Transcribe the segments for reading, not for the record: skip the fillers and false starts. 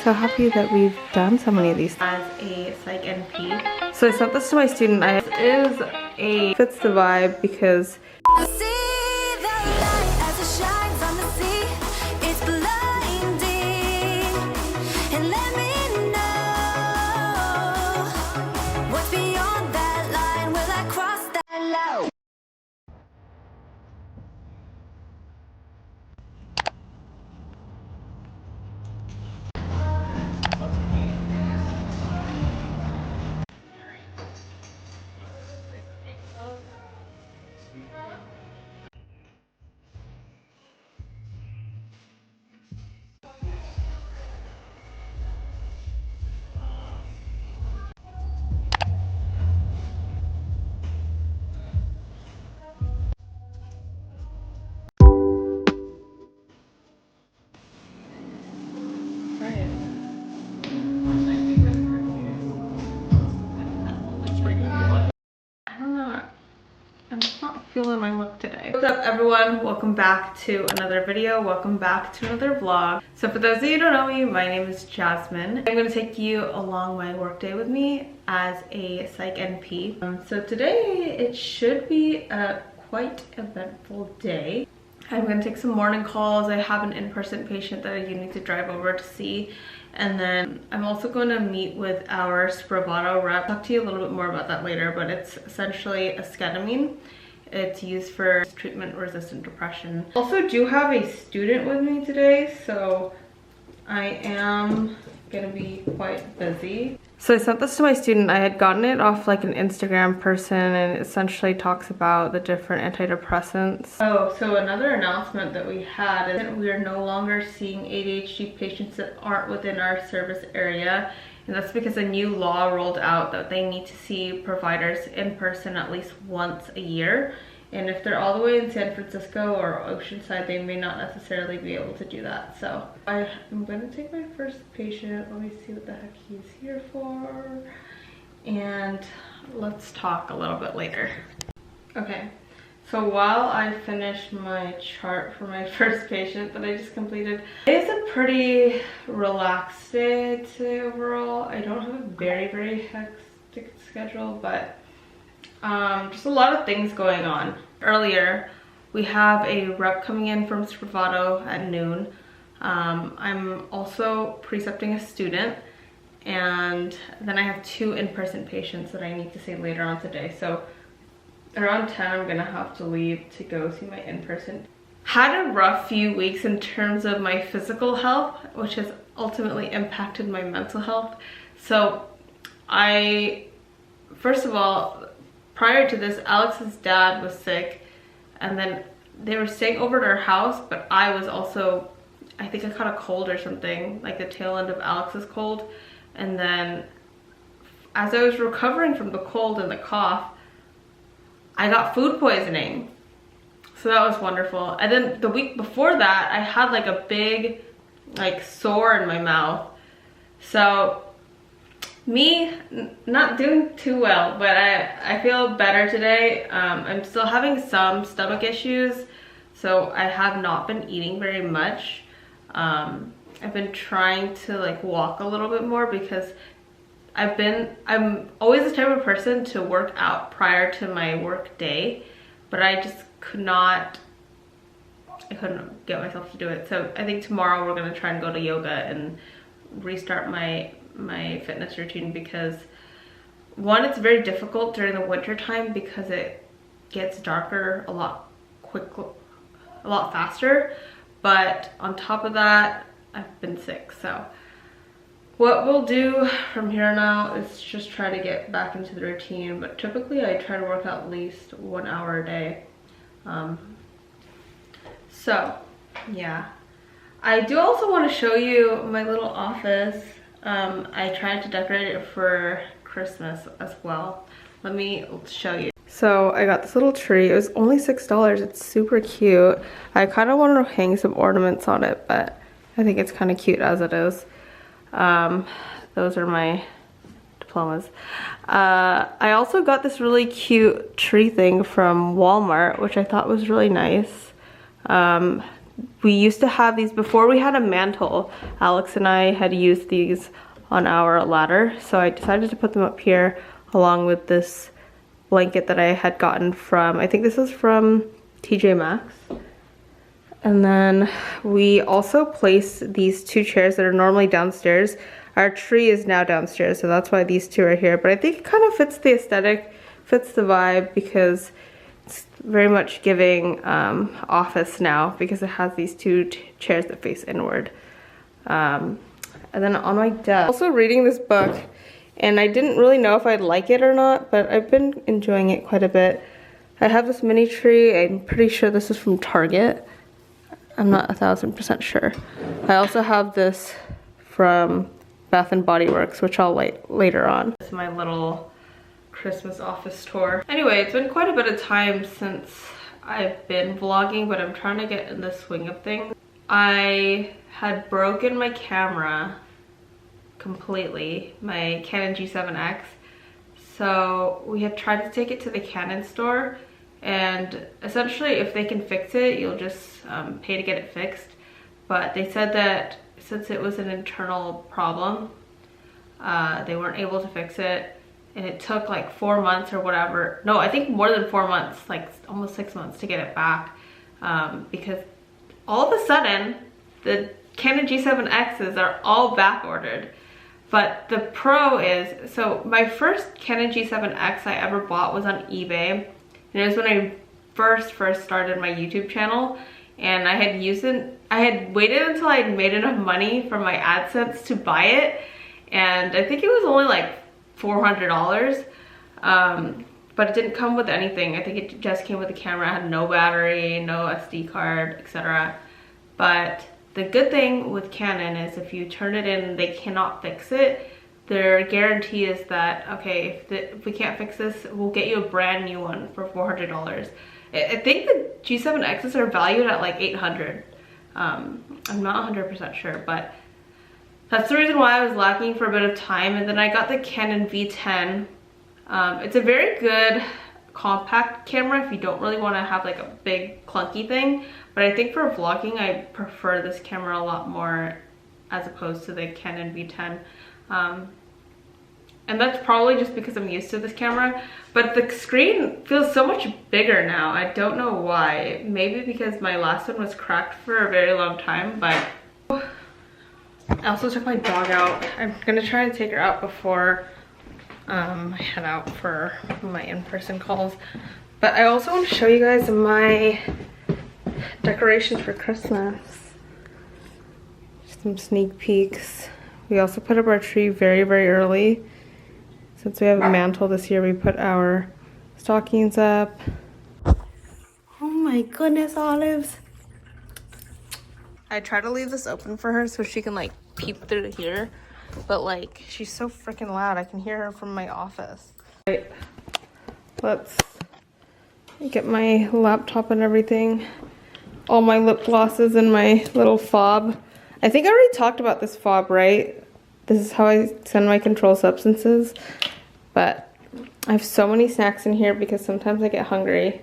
so happy that we've done so many of these. As a Psych NP. So I sent this to my student. Fits the vibe because feeling my look today. What's up everyone? Welcome back to another video. Welcome back to another vlog. So for those of you who don't know me, my name is Jasmine. I'm going to take you along my workday with me as a Psych NP. So today it should be a quite eventful day. I'm going to take some morning calls. I have an in-person patient that I do need to drive over to see. And then I'm also going to meet with our Spravato rep. I'll talk to you a little bit more about that later, but it's essentially esketamine. It's used for treatment-resistant depression. Also do have a student with me today, so I am gonna be quite busy. So I sent this to my student. I had gotten it off like an Instagram person, and it essentially talks about the different antidepressants. Oh, so another announcement that we had is that we are no longer seeing ADHD patients that aren't within our service area. And that's because a new law rolled out that they need to see providers in person at least once a year. And if they're all the way in San Francisco or Oceanside, they may not necessarily be able to do that. So I am going to take my first patient. Let me see what the heck he's here for. And let's talk a little bit later. Okay, so while I finish my chart for my first patient that I just completed, it's a pretty relaxed day today overall. I don't have a very hectic schedule, but just a lot of things going on. Earlier, we have a rep coming in from Spravato at noon. I'm also precepting a student, and then I have 2 in-person patients that I need to see later on today. So around 10, I'm gonna have to leave to go see my in-person. Had a rough few weeks in terms of my physical health, which has ultimately impacted my mental health. So first of all, prior to this, Alex's dad was sick, and then they were staying over at our house, but I was also, I think I caught a cold or something, like the tail end of Alex's cold. And then as I was recovering from the cold and the cough, I got food poisoning. So that was wonderful. And then the week before that, I had like a big like sore in my mouth. So me not doing too well, but I feel better today. I'm still having some stomach issues, so I have not been eating very much. I've been trying to like walk a little bit more because I'm always the type of person to work out prior to my work day, but I just I couldn't get myself to do it. So I think tomorrow we're gonna try and go to yoga and restart my fitness routine, because one, it's very difficult during the winter time because it gets darker a lot faster, but on top of that, I've been sick. So what we'll do from here on out is just try to get back into the routine, but typically I try to work out at least 1 hour a day. So yeah, I do also want to show you my little office. I tried to decorate it for Christmas as well. Let me show you. So I got this little tree. It was only $6. It's super cute. I kind of wanted to hang some ornaments on it, but I think it's kind of cute as it is. Those are my diplomas. I also got this really cute tree thing from Walmart, which I thought was really nice. we used to have these before we had a mantle. Alex and I had used these on our ladder, so I decided to put them up here along with this blanket that I had gotten from, I think this was from TJ Maxx. And then we also placed these two chairs that are normally downstairs. Our tree is now downstairs, so that's why these two are here. But I think it kind of fits the aesthetic, fits the vibe, because it's very much giving office now, because it has these two chairs that face inward. And then on my desk, also reading this book, and I didn't really know if I'd like it or not, but I've been enjoying it quite a bit. I have this mini tree. I'm pretty sure this is from Target. I'm not 1000% sure. I also have this from Bath and Body Works, which I'll later on. This is my little Christmas office tour. Anyway, it's been quite a bit of time since I've been vlogging, but I'm trying to get in the swing of things. I had broken my camera completely, my Canon G7X. So we had tried to take it to the Canon store, and essentially if they can fix it, you'll just pay to get it fixed. But they said that since it was an internal problem, they weren't able to fix it, and it took like 4 months or whatever. No, I think more than 4 months, like almost 6 months to get it back, because all of a sudden the Canon G7Xs are all back ordered. But the pro is, so my first Canon G7X I ever bought was on eBay. And it was when I first started my YouTube channel, and I had waited until I had made enough money from my AdSense to buy it, and I think it was only like $400, but it didn't come with anything. I think it just came with the camera. It had no battery, no SD card, etc. But the good thing with Canon is if you turn it in and they cannot fix it, their guarantee is that, okay, if we can't fix this, we'll get you a brand new one for $400. I think the G7Xs are valued at like $800. I'm not 100% sure, but that's the reason why I was lacking for a bit of time. And then I got the Canon V10. It's a very good compact camera if you don't really want to have like a big clunky thing, but I think for vlogging I prefer this camera a lot more as opposed to the Canon V10. And that's probably just because I'm used to this camera, but the screen feels so much bigger now. I don't know why. Maybe because my last one was cracked for a very long time, but I also took my dog out. I'm gonna try to take her out before I head out for my in-person calls. But I also want to show you guys my decorations for Christmas. Some sneak peeks. We also put up our tree very, very early. Since we have a mantle this year, we put our stockings up. Oh my goodness, Olives. I try to leave this open for her so she can like peep through here, but like she's so freaking loud. I can hear her from my office. Right, let's get my laptop and everything. All my lip glosses and my little fob. I think I already talked about this fob, right? This is how I send my controlled substances. But I have so many snacks in here because sometimes I get hungry.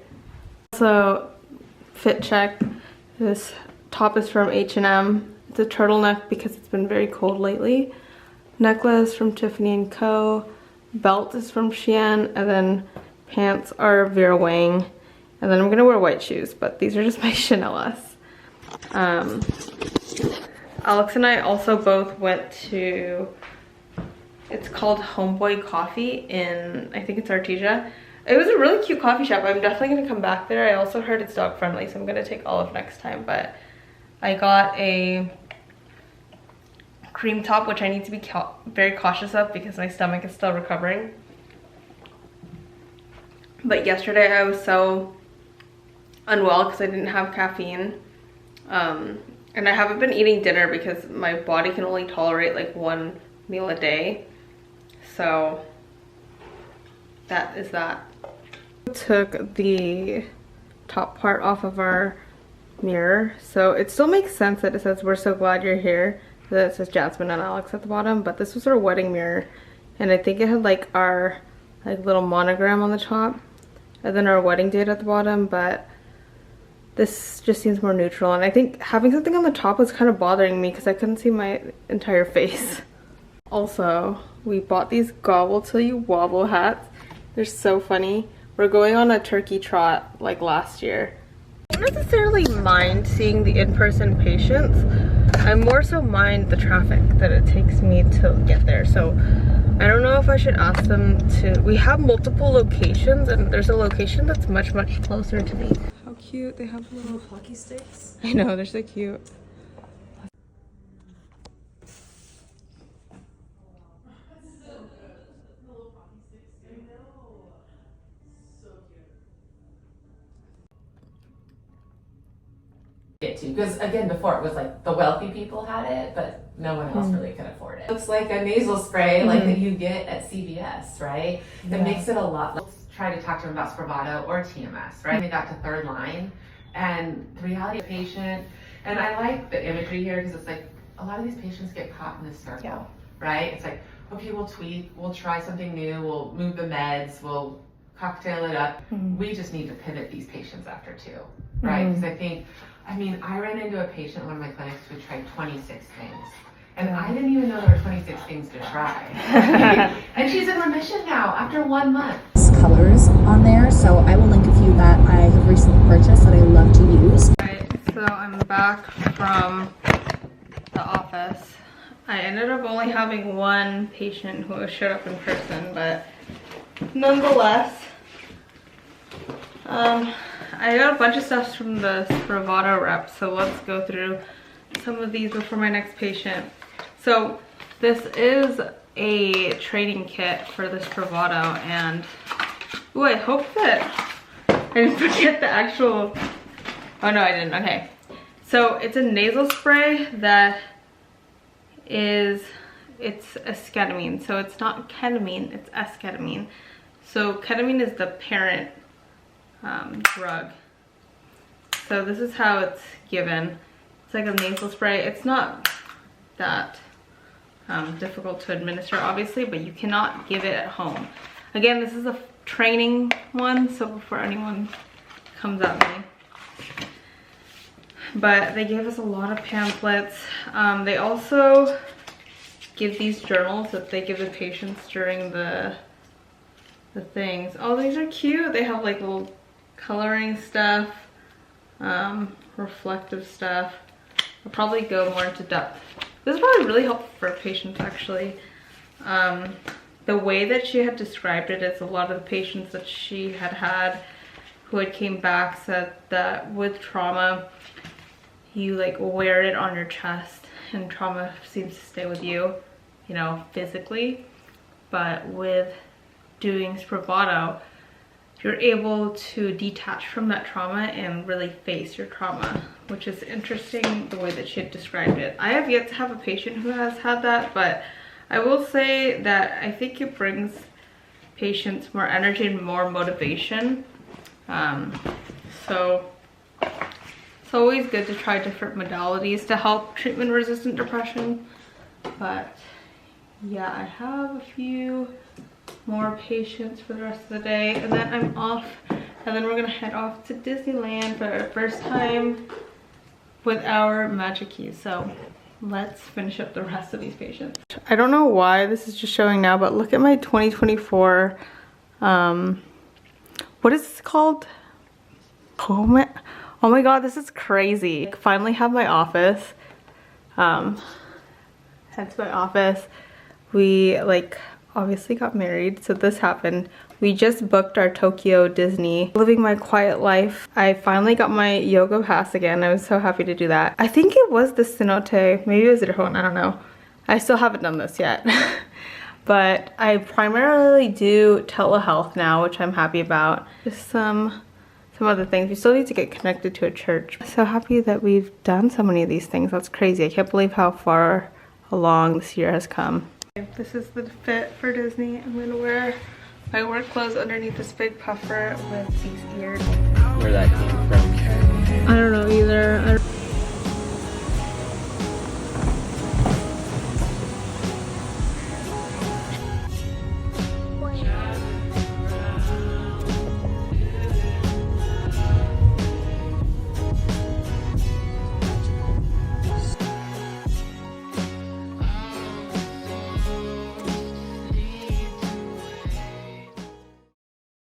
So, fit check. This top is from H&M. It's a turtleneck because it's been very cold lately. Necklace from Tiffany & Co. Belt is from Shein. And then pants are Vera Wang. And then I'm gonna wear white shoes, but these are just my Chanel-S. Alex and I also both went to, it's called Homeboy Coffee in, I think it's Artesia. It was a really cute coffee shop. I'm definitely gonna come back there. I also heard it's dog friendly, so I'm gonna take Olive next time. But I got a cream top, which I need to be very cautious of because my stomach is still recovering. But yesterday I was so unwell because I didn't have caffeine. And I haven't been eating dinner because my body can only tolerate like one meal a day. So that is that. Took the top part off of our mirror. So it still makes sense that it says "We're so glad you're here." That it says Jasmine and Alex at the bottom, but this was our wedding mirror. And I think it had like our like little monogram on the top and then our wedding date at the bottom, but this just seems more neutral, and I think having something on the top was kind of bothering me because I couldn't see my entire face. Also, we bought these gobble till you wobble hats. They're so funny. We're going on a turkey trot like last year. I don't necessarily mind seeing the in-person patients. I more so mind the traffic that it takes me to get there. So I don't know if I should ask them to, we have multiple locations and there's a location that's much closer to me. How cute, they have little hockey sticks. I know, they're so cute. Get to, because again, before it was like the wealthy people had it, but no one else really could afford it. Looks like a nasal spray like that you get at CVS, right? That makes it a lot. Let's try to talk to them about Spravato or TMS, right? They got to third line, and the reality of the patient, and I like the imagery here because it's like a lot of these patients get caught in this circle, right? It's like, okay, we'll tweak, we'll try something new, we'll move the meds, we'll cocktail it up. We just need to pivot these patients after two, right? Because I mean, I ran into a patient in one of my clinics who tried 26 things. And I didn't even know there were 26 things to try. And she's in remission now after 1 month. Colors on there, so I will link a few that I have recently purchased that I love to use. Alright, so I'm back from the office. I ended up only having one patient who showed up in person, but nonetheless, I got a bunch of stuff from the Spravato rep, so let's go through some of these before my next patient. So this is a training kit for the Spravato, and ooh, I hope that I didn't forget the actual, oh no I didn't, okay. So it's a nasal spray that is, it's esketamine, so it's not ketamine, it's esketamine. So ketamine is the parent drug. So this is how it's given. It's like a nasal spray. It's not that difficult to administer, obviously, but you cannot give it at home. Again, this is a training one, so before anyone comes at me. But they gave us a lot of pamphlets. They also give these journals that they give the patients during the things. Oh, these are cute. They have like little coloring stuff, reflective stuff. I'll probably go more into depth. This is probably really helpful for patients, actually. The way that she had described it is a lot of the patients that she had who had came back said that with trauma, you like wear it on your chest, and trauma seems to stay with you, you know, physically. But with doing Spravato, you're able to detach from that trauma and really face your trauma, which is interesting the way that she had described it. I have yet to have a patient who has had that, but I will say that I think it brings patients more energy and more motivation. So it's always good to try different modalities to help treatment-resistant depression. But yeah, I have a few more patients for the rest of the day, and then I'm off, and then we're gonna head off to Disneyland for our first time with our magic keys. So let's finish up the rest of these patients. I don't know why this is just showing now, but look at my 2024 what is this called? Oh my god, this is crazy. Finally have my office. Head to my office. We like obviously got married, so this happened. We just booked our Tokyo Disney. Living my quiet life. I finally got my yoga pass again. I was so happy to do that. I think it was the Cenote, maybe it was a different one, I don't know. I still haven't done this yet. But I primarily do telehealth now, which I'm happy about. Just some other things. We still need to get connected to a church. I'm so happy that we've done so many of these things. That's crazy. I can't believe how far along this year has come. This is the fit for Disney. I'm gonna wear my work clothes underneath this big puffer with these ears. Where that came from? I don't know either.